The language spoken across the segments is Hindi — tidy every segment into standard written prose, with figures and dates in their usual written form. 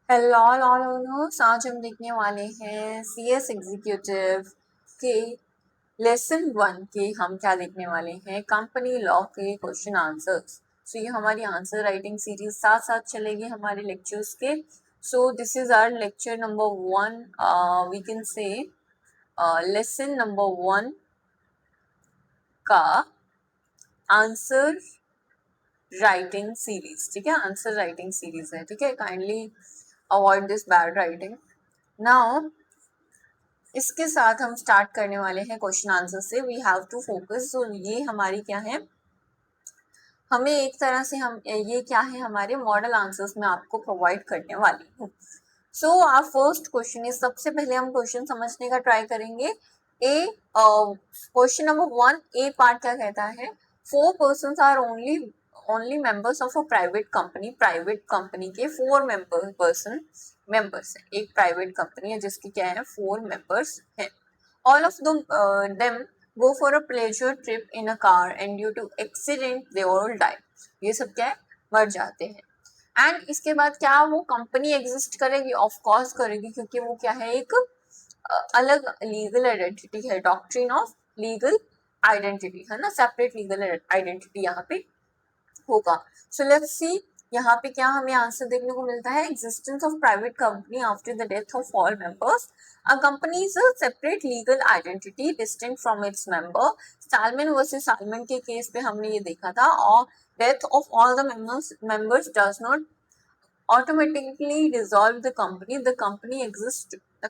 हेलो ऑलर्नर्स, आज हम देखने वाले हैं सीएस एग्जीक्यूटिव के लेसन 1 के हम क्या देखने वाले हैं, कंपनी लॉ के क्वेश्चन आंसर्स। सो ये हमारी आंसर राइटिंग सीरीज साथ साथ चलेगी हमारे लेक्चर्स के। So this is our lecture number 1, we can say lesson number 1 का आंसर राइटिंग सीरीज। ठीक है, आंसर राइटिंग सीरीज है। ठीक है, kindly avoid this bad writing. Now इसके साथ हम स्टार्ट करने वाले हैं क्वेश्चन आंसर से। We have to focus. तो ये हमारी क्या है, हमें एक तरह से हम ये क्या है, हमारे मॉडल आंसर्स में आपको प्रोवाइड करने वाली हूँ। So our first question is, सबसे पहले हम क्वेश्चन समझने का ट्राई करेंगे। A question number 1 A part क्या कहता है, 4 person are only members of a private company. Private company के 4 मेंबर्स हैं। एक प्राइवेट कंपनी है जिसकी क्या है, 4 मेंबर्स हैं। All of them go for a pleasure trip in a car and due to accident they all die। ये सब क्या है, मर जाते हैं। एंड इसके बाद क्या वो कंपनी एग्जिस्ट करेगी? ऑफ कोर्स करेगी, क्योंकि वो क्या है, एक अलग लीगल आइडेंटिटी है। डॉक्ट्रिन ऑफ लीगल आइडेंटिटी है ना, सेपरेट लीगल आइडेंटिटी यहाँ पे होगा। सो लेट्स सी, यहाँ पे क्या हमें आंसर देखने को मिलता है, existence of private company after the death of all members. A company is a separate legal identity distinct from its member. Salmon versus salmon के केस पे हमने ये देखा था। और death of all the members does not automatically dissolve the company. The company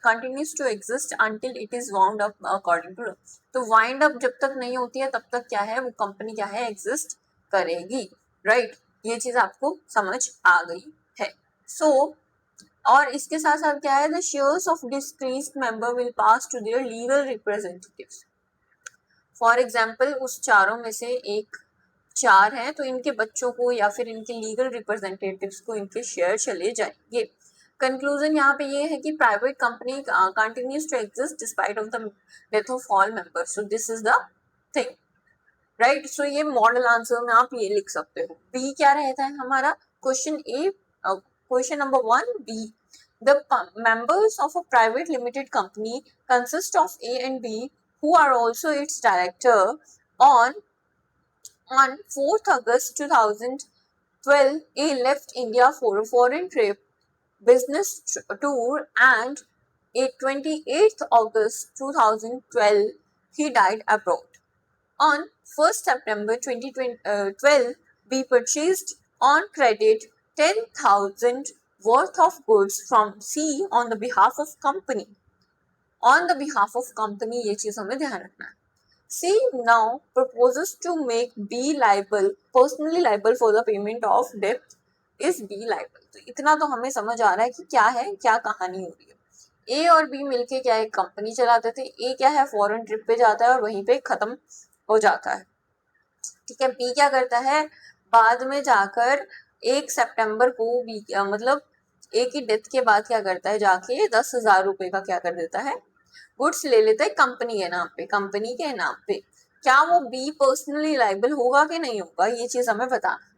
continues to exist until it is wound up according to law। तो वाइंड अप जब तक नहीं होती है तब तक क्या है, वो कंपनी क्या है, एग्जिस्ट करेगी। राइट, ये चीज आपको समझ आ गई है। सो और इसके साथ साथ क्या है, the shares of deceased member will pass to their legal representatives. For example, उस चारों में से एक 4 हैं तो इनके बच्चों को या फिर इनके लीगल रिप्रेजेंटेटिव्स को इनके शेयर चले जाएंगे। कंक्लूजन यहाँ पे ये है कि private company continues to exist despite of the death of all members. So this is the thing, right. So ये मॉडल आंसर में आप ये लिख सकते हो। बी क्या रहता है हमारा, question A, question number 1 B, the members of a private limited company consist of A and B who are also its director। On 4th August 2012, A left India for a foreign trip, business tour, and on 28th August 2012, he died abroad. On 1st September 2012, B purchased on credit 10,000 worth of goods from C on the behalf of company। On the behalf of company ये चीज हमें ध्यान रखना है। C now proposes to make B liable, personally liable for the payment of debt is B liable। तो इतना तो हमें समझ आ रहा है कि क्या है, क्या कहानी हो रही है। A और B मिलके क्या एक कंपनी चलाते थे। A क्या है, फॉरेन ट्रिप पे जाता है और वहीं पे खत्म हो जाता है। ठीक है, B क्या करता है, बाद में जाकर 1 सितंबर को B मतलब A की डेथ के बाद क्या करता है, जाके 10,000 रुपए का क्या कर देता है, गुड्स ले लेता है कंपनी के नाम पे। कंपनी के नाम पे क्या वो बी पर्सनली लाइबल होगा कि नहीं होगा, ये चीज हमें बताना।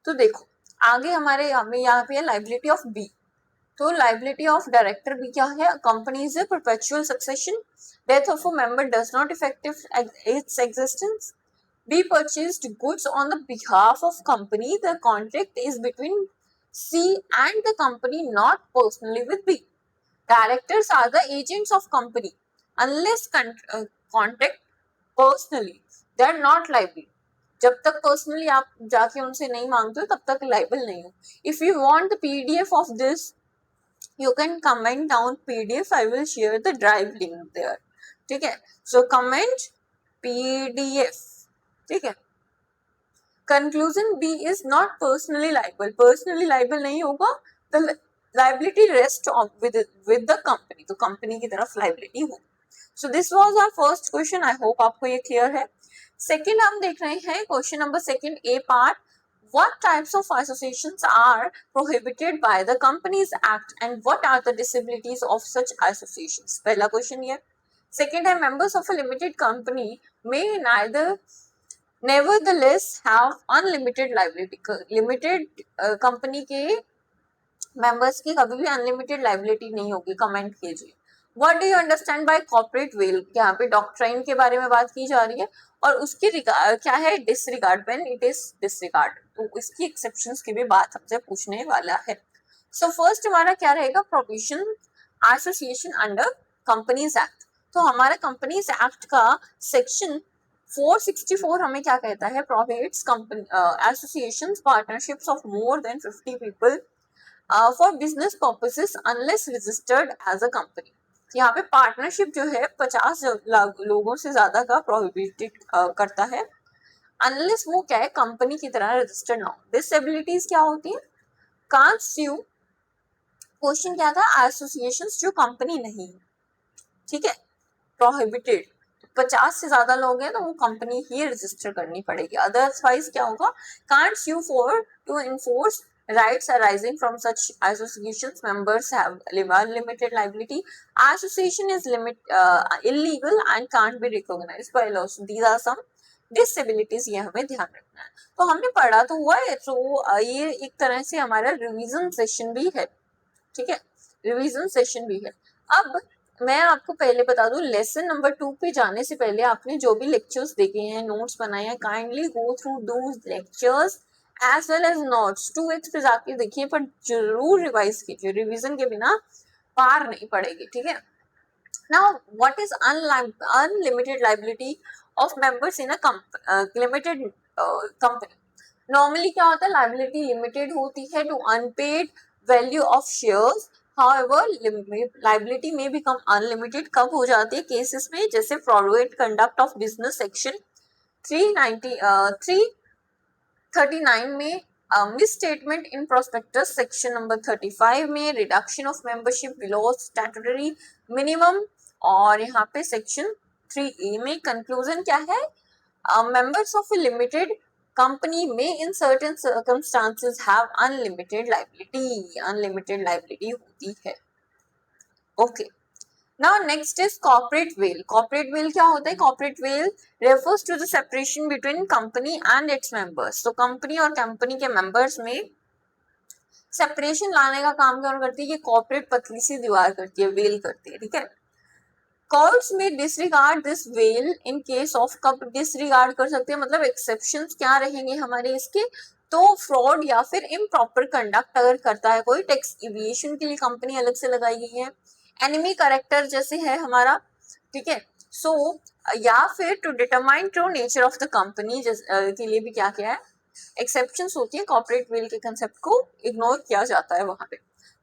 तो देखो आगे हमें यहाँ पे है लाइबिलिटी ऑफ बी। तो लाइबिलिटी ऑफ डायरेक्टर भी क्या है, company is a perpetual succession, death of a member does not effective its existence. B purchased goods on the behalf of company, the contract is between C and the company, not personally with B। Directors are the agents of company unless contact personally, they are not liable। जब तक पर्सनली आप जाके उनसे नहीं मांगते हो तब तक लाइबल नहीं हो। If you want the PDF of this you can comment down PDF, I will share the drive link there. ठीक है, सो कमेंट पीडीएफ। ठीक है, conclusion B is not personally liable, personally liable नहीं होगा। The liability rest with the company, तो कंपनी की तरफ लाइबिलिटी होगी। So this was our first question. I hope आपको ये क्लियर है। सेकंड हम देख रहे हैं question number 2 A part, what types of associations are prohibited by the companies act and what are the disabilities of such associations। पहला क्वेश्चन ये। सेकंड है, members of a limited company may neither nevertheless have unlimited liability। Limited company के मेंबर्स की कभी भी अनलिमिटेड लाइबिलिटी नहीं होगी। कमेंट कीजिए what do you understand by corporate veil. यहाँ पे डॉक्ट्राइन के बारे में बात की जा रही है और उसकी क्या है, disregard, when it is disregard, तो इसकी एक्सेप्शंस की भी बात हमसे पूछने वाला है। सो फर्स्ट हमारा क्या रहेगा, provision association under Companies act. तो हमारा कंपनीज एक्ट का सेक्शन 464 हमें क्या कहता है, prohibits company associations partnerships of more than 50 people for business purposes unless registered as a company. यहाँ पे पार्टनरशिप जो है 50 लोगों से ज्यादा का प्रोहिबिटेड करता है, अनलेस वो क्या है, कंपनी की तरह रजिस्टर्ड ना हो। डिसेबिलिटीज क्या होती है, कांट स्यू, क्वेश्चन क्या था, एसोसिएशंस जो कंपनी नहीं है, ठीक है, प्रोहिबिटेड, 50 से ज्यादा लोग हैं तो वो कंपनी ही रजिस्टर करनी पड़ेगी। अदरवाइज क्या होगा, can't sue for to enforce rights arising from such associations, members have unlimited liability, association is illegal and can't be recognized by law. So these are some disabilities, ये हमें ध्यान रखना है। तो हमने पढ़ा तो हुआ है, तो ये एक तरह से हमारा रिवीजन सेशन भी है, ठीक है, रिवीजन सेशन भी है। अब मैं आपको पहले बता दूं, लेसन नंबर 2 पे जाने से पहले आपने जो भी लेक्चर्स देखे हैं, नोट्स बनाए हैं, kindly go through those lectures as well as notes. 2x पे जाके देखिए, पर जरूर रिवाइज कीजिए, रिवीजन के बिना पार नहीं पड़ेगी, ठीक है। Now what is unlimited liability of members in a limited company. Normally क्या होता है, लाइबिलिटी लिमिटेड होती है to unpaid value of shares. However, liability may become unlimited कब हो जाती है, केसेस में जैसे fraudulent conduct of business section 339 में, misstatement in prospectus section number 35 में, reduction of membership below statutory minimum, और यहाँ पे section 3A में conclusion क्या है, members of a limited company may in certain circumstances have unlimited liability होती है। Okay, now next is corporate veil. Corporate veil क्या होता है, corporate veil refers to the separation between company and its members. तो कंपनी और कंपनी के मेंबर्स में सेपरेशन लाने का काम कौन करती है, ये कॉर्पोरेट पतली सी दीवार करती है, वेल करती है, ठीक है। कोर्ट्स में disregard this well in case of, कब डिसरिगार्ड कर सकते हैं, मतलब एक्सेप्शंस क्या रहेंगे हमारे इसके, तो फ्रॉड या फिर इम्प्रॉपर कंडक्ट अगर करता है कोई, टैक्स इविएशन के लिए कंपनी अलग से लगाई गई है, एनिमी करेक्टर जैसे है हमारा, ठीक है। सो या फिर to determine true nature of the company के लिए भी क्या क्या है, एक्सेप्शंस होती है, कॉर्पोरेट वेल के कंसेप्ट को इग्नोर किया जाता है वहां पे।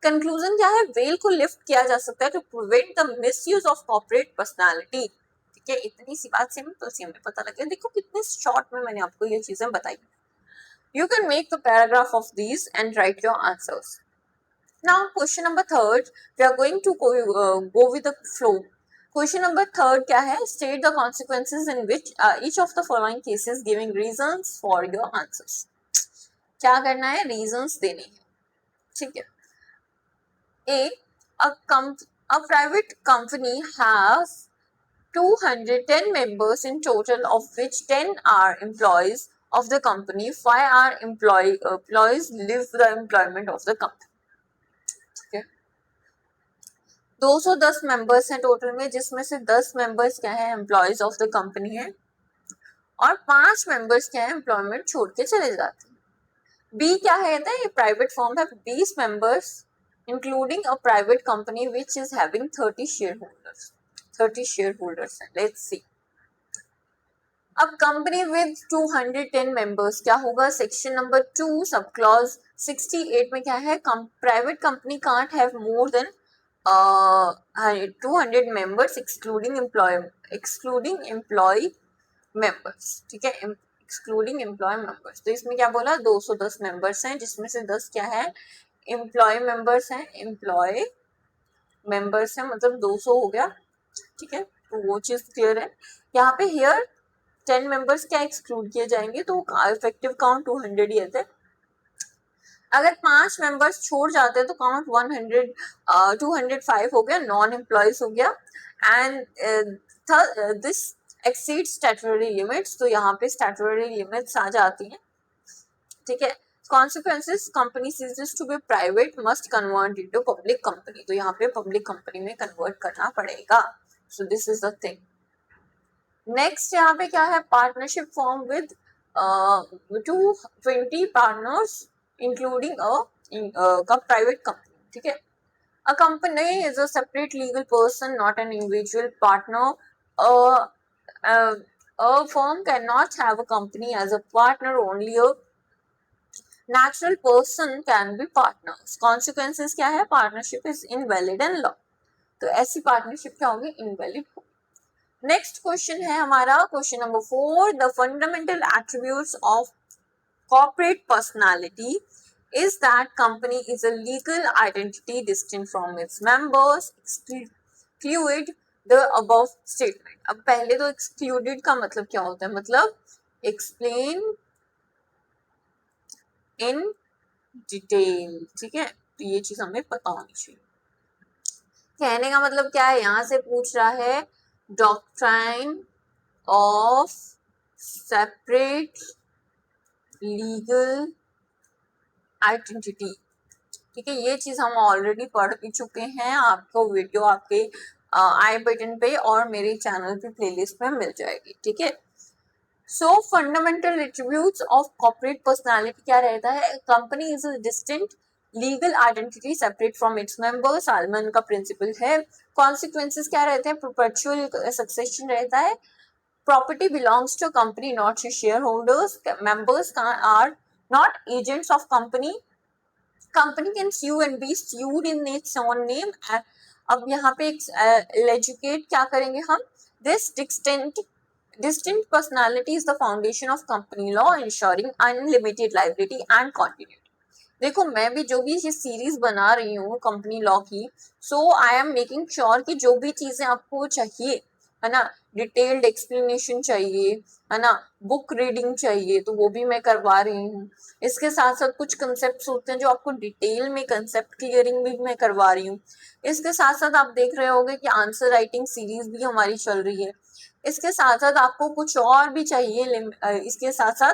कंक्लूजन क्या है, वेल को लिफ्ट किया जा सकता है to prevent the misuse of corporate personality, ठीक है। इतनी सी बात सिंपल सी हमें पता लगे, देखो कितने शॉर्ट में मैंने आपको ये चीजें बताई। You can make the paragraph of these and write your answers. Now, question number 3, we are going to go with the flow. Question number 3 क्या है, state the consequences in which each of the following cases giving reasons for your answers. क्या करना है, reasons देने हैं, ठीक है। A private company has 210 members in total, of which 10 are employees of the company, 5 are employees live the employment of the company, ठीक है। 210 मेंबर्स हैं टोटल में, जिसमें से 10 मेंबर्स क्या है, एम्प्लॉयज ऑफ द कंपनी है, और 5 मेंबर्स क्या है, एम्प्लॉयमेंट छोड़ के चले जाते हैं। बी क्या है, ये प्राइवेट फॉर्म है, 20 members including a private company which is having 30 share holders है। लेट्स सी, अब कंपनी विद 210 मेंबर्स क्या होगा, सेक्शन नंबर 2 सब क्लॉज 68 में क्या है, private company can't have more than 200 members excluding employ members, ठीक है, एक्सक्लूडिंग एम्प्लॉय मेंबर्स। तो इसमें क्या बोला, 210 मेंबर्स हैं, जिसमें से 10 क्या है, एम्प्लॉय मेंबर्स हैं, एम्प्लॉय मेंबर्स हैं, मतलब 200 हो गया, ठीक है। तो वो चीज क्लियर है। यहाँ पे हियर 10 मेंबर्स क्या एक्सक्लूड किए जाएंगे, तो इफेक्टिव काउंट 200 ही है। अगर 5 मेंबर्स छोड़ जाते हैं तो काउंट 205 हो गया, नॉन एम्प्लॉयज हो गया, and this exceed statutory limits, तो यहाँ पे स्टैट्यूटरी लिमिट्स आ जाती हैं, ठीक है। Consequences, company ceases to be private, must convert into public company. तो यहाँ पे public company में convert करना पड़ेगा. So this is the thing. Next यहाँ पे क्या है, partnership formed with 220 partners including a private company. ठीक है. A company is a separate legal person, not an individual partner. A, a, a firm cannot have a company as a partner, only a natural person can be partners. Consequences क्या है, partnership is invalid in law. तो ऐसी partnership क्या होगी, invalid होगी. Next question है हमारा question number 4. The fundamental attributes of corporate personality is that company is a legal identity distinct from its members. Exclude the above statement. अब पहले तो excluded का मतलब क्या होता है, मतलब explain in detail. ठीक है, तो ये चीज हमें पता होनी चाहिए. कहने का मतलब क्या है, यहाँ से पूछ रहा है doctrine of separate legal identity. ठीक है, ये चीज हम ऑलरेडी पढ़ भी चुके हैं. आपको वीडियो आपके आई बटन पे और मेरे चैनल पे प्लेलिस्ट में मिल जाएगी. ठीक है. सो fundamental attributes of corporate personality क्या रहता है, company is a distinct legal identity separate from its members. Salmon का प्रिंसिपल है. कॉन्सिक्वेंसेस क्या रहते हैं, परपेचुअल सक्सेशन रहता है. Property belongs to company, not to shareholders. Members are not agents of company. Company can sue and be sued in its own name. अब यहाँ पे educate क्या करेंगे हम, this distinct personality is the foundation of company law, ensuring unlimited liability and continuity. देखो मैं भी जो भी ये सीरीज बना रही हूँ कंपनी लॉ की, सो आई एम मेकिंग श्योर कि जो भी चीजें आपको चाहिए है ना, डिटेल्ड एक्सप्लेनेशन चाहिए है ना, बुक रीडिंग चाहिए, तो वो भी मैं करवा रही हूँ. इसके साथ साथ कुछ कंसेप्ट होते हैं जो आपको डिटेल में कंसेप्ट क्लियरिंग भी मैं करवा रही हूँ. इसके साथ साथ आप देख रहे होंगे कि आंसर राइटिंग सीरीज भी हमारी चल रही है. इसके साथ साथ आपको कुछ और भी चाहिए इसके साथ साथ,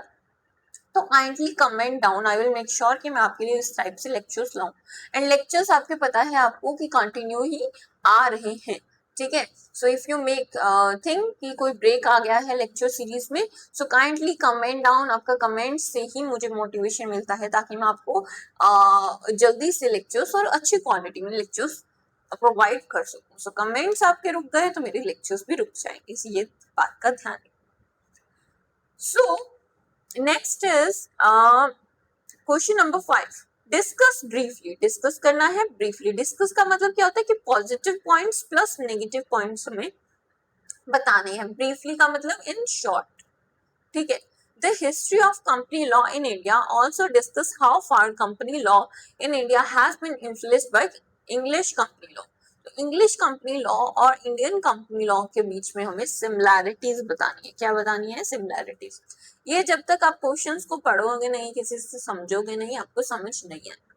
तो kindly comment down. I will make sure कि मैं आपके लिए इस टाइप से लेक्चर्स लाऊं. एंड लेक्चर्स आपके पता है आपको कि कंटिन्यू ही आ रहे हैं. ठीक है. So if you make think कि कोई ब्रेक आ गया है लेक्चर सीरीज में, सो काइंडली कमेंट डाउन. आपका कमेंट से ही मुझे मोटिवेशन मिलता है ताकि मैं आपको जल्दी से लेक्चर्स और अच्छी क्वालिटी में लेक्चर्स प्रोवाइड कर सकूं. सो कमेंट्स आपके रुक गए तो मेरे लेक्चर्स भी रुक जाएंगे, इसी ये बात का ध्यान रखें. So next is question number 5. Discuss briefly. Discuss करना है ब्रीफली. डिस्कस का मतलब क्या होता है कि positive points plus negative points हमें बताने हैं. ब्रीफली का मतलब इन शॉर्ट. ठीक है. The history of company law in India also discuss how far company law in India has been influenced by English company law. तो इंग्लिश कंपनी लॉ और इंडियन कंपनी लॉ के बीच में हमें सिमिलैरिटीज बतानी है. क्या बतानी है, सिमिलैरिटीज. ये जब तक आप क्वेश्चंस को पढ़ोगे नहीं, किसी से समझोगे नहीं, आपको समझ नहीं आएगा.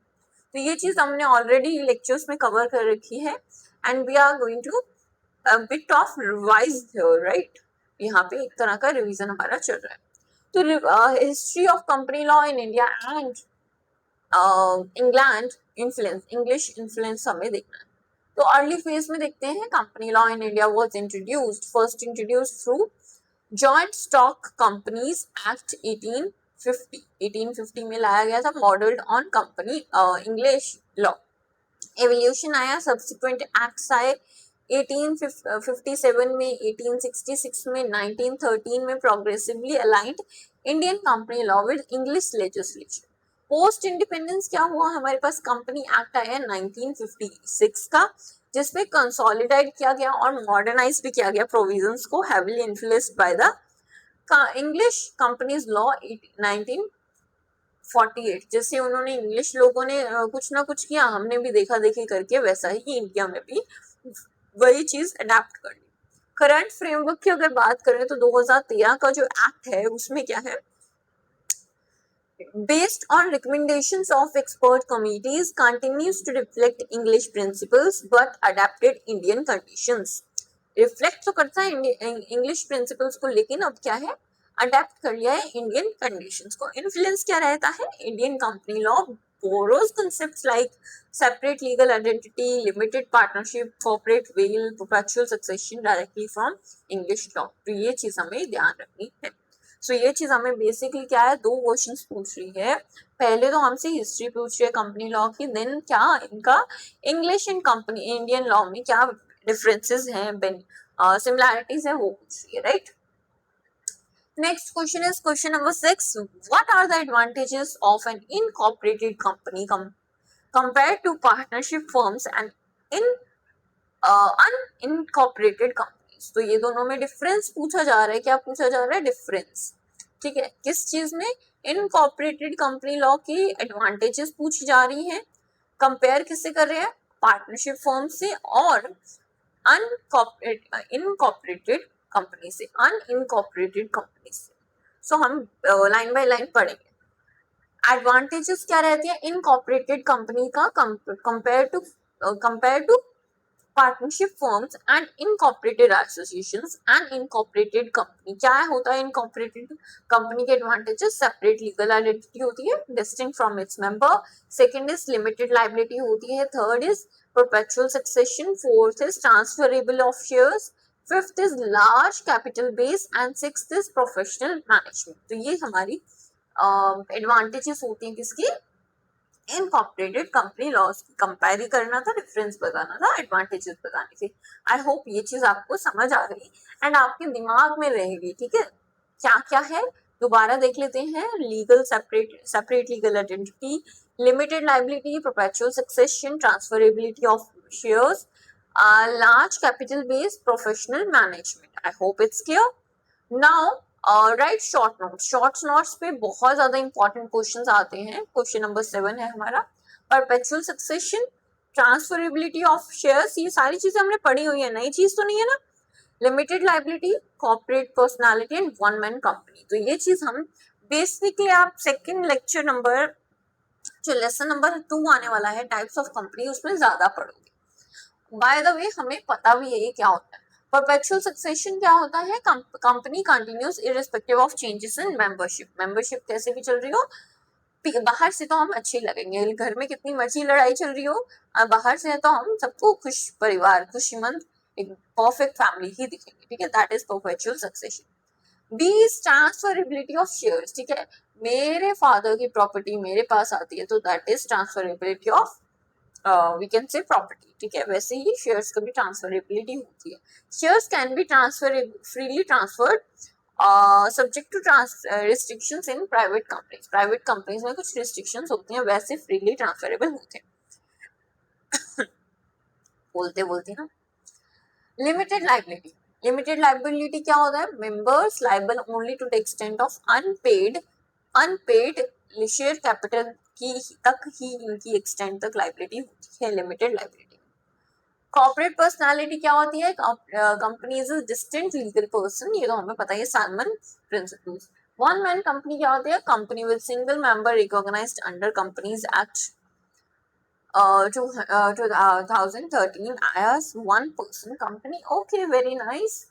तो ये चीज हमने ऑलरेडी लेक्चर्स में कवर कर रखी है and we are going to bit of revise right. यहाँ पे एक तरह का रिवीजन हमारा चल रहा है. तो history of company law in India and England influence, English influence हमें देखना है. तो अर्ली फेज में देखते हैं. Company law in India was introduced, first introduced through joint stock companies act 1850 में लाया गया था, modelled on company English law. Evolution आया, सब्सिक्वेंट एक्ट्स आए 1857 में, 1866 में, 1913 में progressively aligned Indian company law with English legislature. Post independence क्या हुआ, हमारे पास कंपनी एक्ट आया 1956 का, जिसमें कंसोलिडेट किया गया और मॉडर्नाइज भी किया गया प्रोविजंस को, heavily influenced by the English companies law 1948. जैसे उन्होंने इंग्लिश लोगों ने कुछ ना कुछ किया, हमने भी देखा देखी करके वैसा ही इंडिया में भी वही चीज अडेप्ट कर ली. करंट फ्रेमवर्क की अगर बात करें तो 2013 का जो एक्ट है उसमें क्या है, based on recommendations of expert committees continues to reflect English principles but adapted Indian conditions. Reflect तो करता है इंग्लिश प्रिंसिपल्स को, लेकिन अब क्या है, अडेप्ट कर लिया है इंडियन कंडीशंस को। इन्फ्लुएंस क्या रहता है, Indian company law borrows concepts like separate legal identity, limited partnership, corporate will, perpetual succession directly from English law। तो ये चीज हमें ध्यान रखनी है। सो ये चीज हमें बेसिकली क्या है, दो क्वेश्चंस पूछ रही है। पहले तो हमसे हिस्ट्री पूछ रही है कंपनी लॉ की, देन क्या इनका English and company Indian law में क्या डिफरेंसेस हैं, सिमिलैरिटीज है, वो पूछ रही है, right. Next question is question number 6. What are the advantages of an incorporated company compared to partnership firms and in unincorporated companies? तो ये दोनों में डिफरेंस पूछा जा रहा है। क्या पूछा जा रहा है? डिफरेंस। ठीक है, किस चीज में? इनकॉर्पोरेटेड कंपनी लॉ की एडवांटेजेस पूछी जा रही हैं। कंपेयर किससे कर रहे हैं? पार्टनरशिप फर्म से और इनकॉर्पोरेटेड कंपनी से, अनइनकॉर्पोरेटेड कंपनी से। सो हम लाइन बाय लाइन पढ़ेंगे। एडवांटेजेस क्या रहती है इनकॉर्पोरेटेड कंपनी का compare to partnership firms and incorporated associations and incorporated company. क्या होता है इनकॉर्पोरेटेड कंपनी के एडवांटेजेस? सेपरेट लीगल आइडेंटिटी होती है, distinct from its member. Second is limited liability होती है। Third is perpetual succession. Fourth is transferable of shares. Fifth is large capital base and sixth is professional management। तो ये हमारी एडवांटेजेस होती हैं किसकी? इनकॉर्पोरेटेड कंपनी लॉस की। कंपेयर ही करना था, डिफरेंस बताना था, एडवांटेजेस बताने थे। आई होप ये चीज आपको समझ आ गई एंड आपके दिमाग में रहेगी। ठीक है, क्या क्या है दोबारा देख लेते हैं। Legal separate legal identity, limited liability, perpetual succession, transferability of shares, large capital base, professional management. I hope it's clear now. Right short notes. Short notes पे बहुत ज्यादा इंपॉर्टेंट क्वेश्चंस आते हैं। क्वेश्चन नंबर 7 है हमारा, perpetual succession, transferability of shares. ये सारी चीजें हमने पढ़ी हुई है, नई चीज तो नहीं है ना। Limited liability, corporate personality and one man company. तो ये चीज हम बेसिकली आप सेकेंड लेक्चर नंबर जो लेसन नंबर 2 आने वाला है टाइप्स ऑफ कंपनी, उसमें ज्यादा पढ़ोगे। बाय द वे हमें पता भी है क्या होता है। परपेचुअल सक्सेशन क्या होता है? Company continuous irrespective of changes in membership. Membership कैसे भी चल रही हो, बाहर से तो हम अच्छे लगेंगे, घर में कितनी मर्जी लड़ाई चल रही हो, बाहर से तो हम सबको खुश परिवार, खुशीमंद एक परफेक्ट फैमिली ही दिखेंगे। ठीक है, that is perpetual succession. B is transferability of shares. ठीक है, मेरे फादर की प्रॉपर्टी मेरे पास आती है तो that is transferability of we can say property. ठीक है, वैसे ही शेयर्स की भी ट्रांसफरेबिलिटी होती है। Shares can be transfer freely transferred subject to restrictions in private companies. Private companies में कुछ रिस्ट्रिक्शंस होती हैं, वैसे फ्रीली ट्रांसफरेबल होते हैं। बोलते बोलते ना। Limited liability. लिमिटेड लायबिलिटी क्या होता है? Members liable only to the extent of unpaid share capital की तक ही इनकी एक्सटेंट तक लायबिलिटी होती है लिमिटेड लायबिलिटी। कॉर्पोरेट पर्सनालिटी क्या होती है? Company is a distinct legal person, ये तो हमें पता है, Simon principles. One man company क्या होती है? Company with single member recognised under Companies Act 2013 as one person company. Okay, very nice.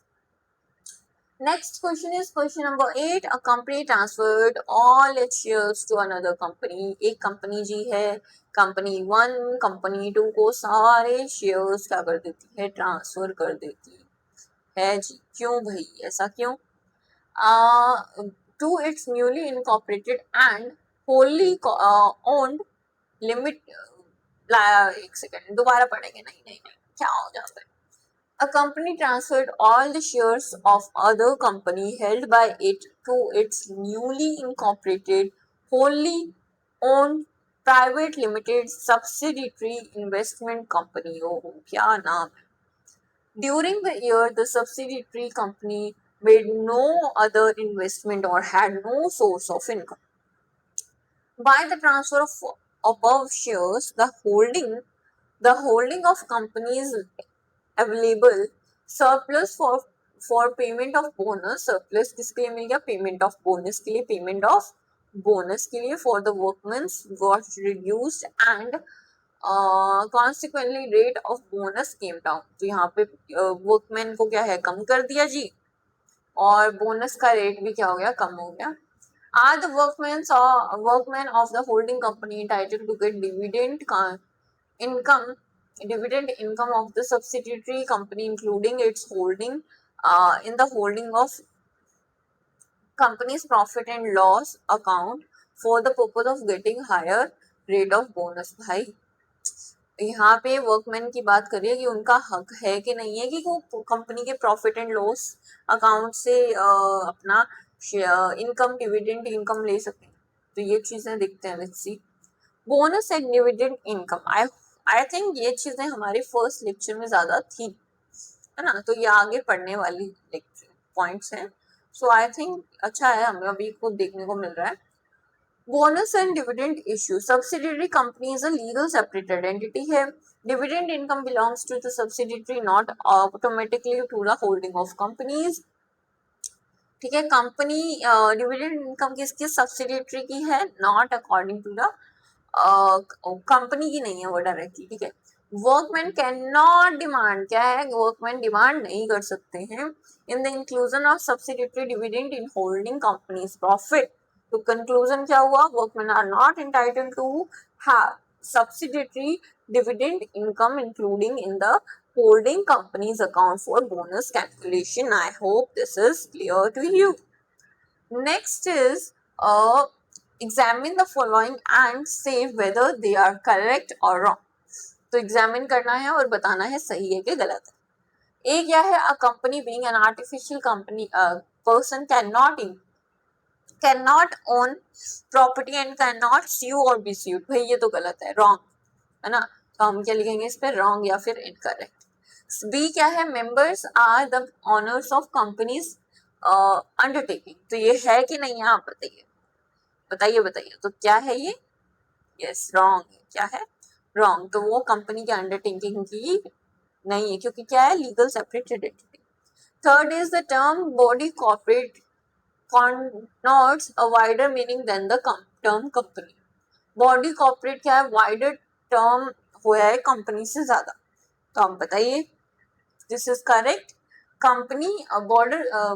Next question is question number 8. A company transferred all its shares to another company. एक कंपनी जी है, कंपनी 1 कंपनी 2 को सारे शेयर्स क्या कर देती है? ट्रांसफर कर देती है जी। क्यों भाई, ऐसा क्यों? To its newly incorporated and wholly owned limit एक सेकेंड दोबारा पढ़ेंगे। नहीं नहीं नहीं, क्या हो जाता है? A company transferred all the shares of other company held by it to its newly incorporated, wholly owned, private limited subsidiary investment company. Oh, क्या नाम है? During the year, the subsidiary company made no other investment or had no source of income. By the transfer of above shares, the holding of companies available surplus for payment of bonus। surplus किसके लिए मिल गया? payment of bonus के लिए। payment of bonus के लिए for the workmen's got reduced and consequently rate of bonus came down। तो यहाँ पे workmen को क्या है? कम कर दिया जी। और बोनस का रेट भी क्या हो गया, कम हो गया। Are the workman of the holding company entitled to get dividend income of the subsidiary company including its holding in the holding of company's profit and loss account for the purpose of getting higher rate of bonus। भाई यहाँ पे वर्कमैन की बात करिए कि उनका हक है कि नहीं है कि वो कंपनी के प्रॉफिट एंड लॉस अकाउंट से अपना इनकम, डिविडेंड इनकम ले सकें। तो ये चीजें देखते हैं। Let's see bonus and dividend income. I think ये चीजें हमारे फर्स्ट लेक्चर में ज्यादा थी, है ना, तो ये आगे पढ़ने वाली लेक्चर पॉइंट्स हैं। सो आई थिंक अच्छा है, हमें अभी खुद देखने को मिल रहा है। Bonus and dividend issue. Subsidiary company is a legal separated entity है। Dividend income belongs to the subsidiary, not automatically to the holding of companies. ठीक है, कंपनी डिविडेंड इनकम किसकी, सब्सिडियरी की है, not according to the company की नहीं है वो डायरेक्टली। ठीक है, वर्कमैन कैन नॉट डिमांड, क्या है, वर्कमैन डिमांड नहीं कर सकते हैं in the inclusion of subsidiary dividend in holding companies profit. तो कंक्लूजन क्या हुआ, workman are not entitled to have subsidiary dividend income including in the holding company's account for bonus calculation. I hope this is clear to you. Next is examine the following and say whether they are correct or wrong. तो एग्जामिन करना है और बताना है सही है कि गलत है। एक क्या है, a company being an artificial company, a person cannot own property and cannot sue or be sued। भाई ये तो गलत है, wrong है ना, तो हम क्या लिखेंगे इस पे, wrong या फिर incorrect। बी क्या है, members are the owners of companies undertaking। तो ये है कि नहीं है, आप बताइए बताइए बताइए, तो क्या है ये, यस रॉन्ग है, क्या है, रॉन्ग। तो वो कंपनी के अंडरटेकिंग की नहीं है, क्योंकि क्या है, legal separated entity. Third is the term body corporate connotes a wider meaning than the term company। Body corporate क्या है, वाइडर टर्म हुआ है कंपनी से ज्यादा। तो आप बताइए, this is correct. Company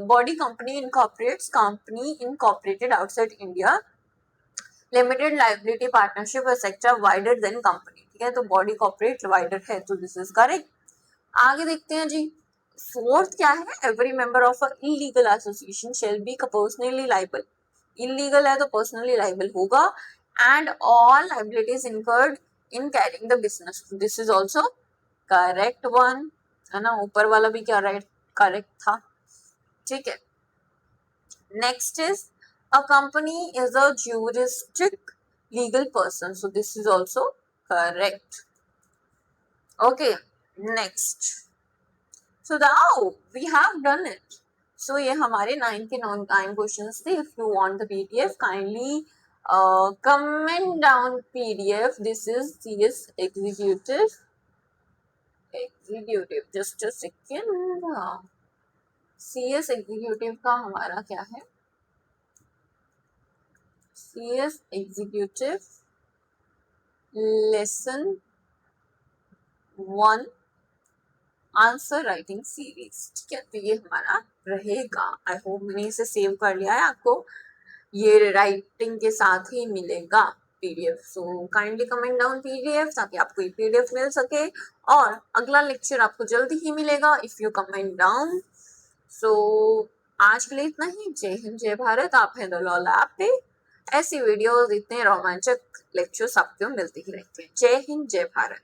body company incorporates company incorporated outside India, limited liability partnership sector wider than company. ठीक है, तो बॉडी कॉर्पोरेट वाइडर है, तो दिस इज करेक्ट। आगे देखते हैं जी, फोर्थ क्या है, every member of a illegal association shall be personally liable. Illegal है तो पर्सनली लाइबल होगा, and all liabilities incurred in carrying the business. This is also correct one, है ना, ऊपर वाला भी क्या राइट करेक्ट था। ठीक है, next is a company is a juristic legal person, so this is also correct। Okay, next, so now we have done it। so ये हमारे 9 के 9 questions थे। if you want the PDF, kindly comment down PDF। this is CS executive, just a second। CS executive का हमारा क्या है, CS executive lesson 1 answer writing series. ठीक है, तो ये हमारा रहेगा। आई होप मैंने इसे सेव कर लिया है, आपको ये राइटिंग के साथ ही मिलेगा PDF। So kindly comment down PDF ताकि आपको ये PDF मिल सके, और अगला लेक्चर आपको जल्दी ही मिलेगा इफ यू कमेंट डाउन। सो आज के लिए इतना ही। जय हिंद जय भारत। आप हैं द लॉ लैब पे, ऐसी वीडियोस इतने रोमांचक लेक्चर्स आपको मिलते ही रहते हैं। जय हिंद जय भारत।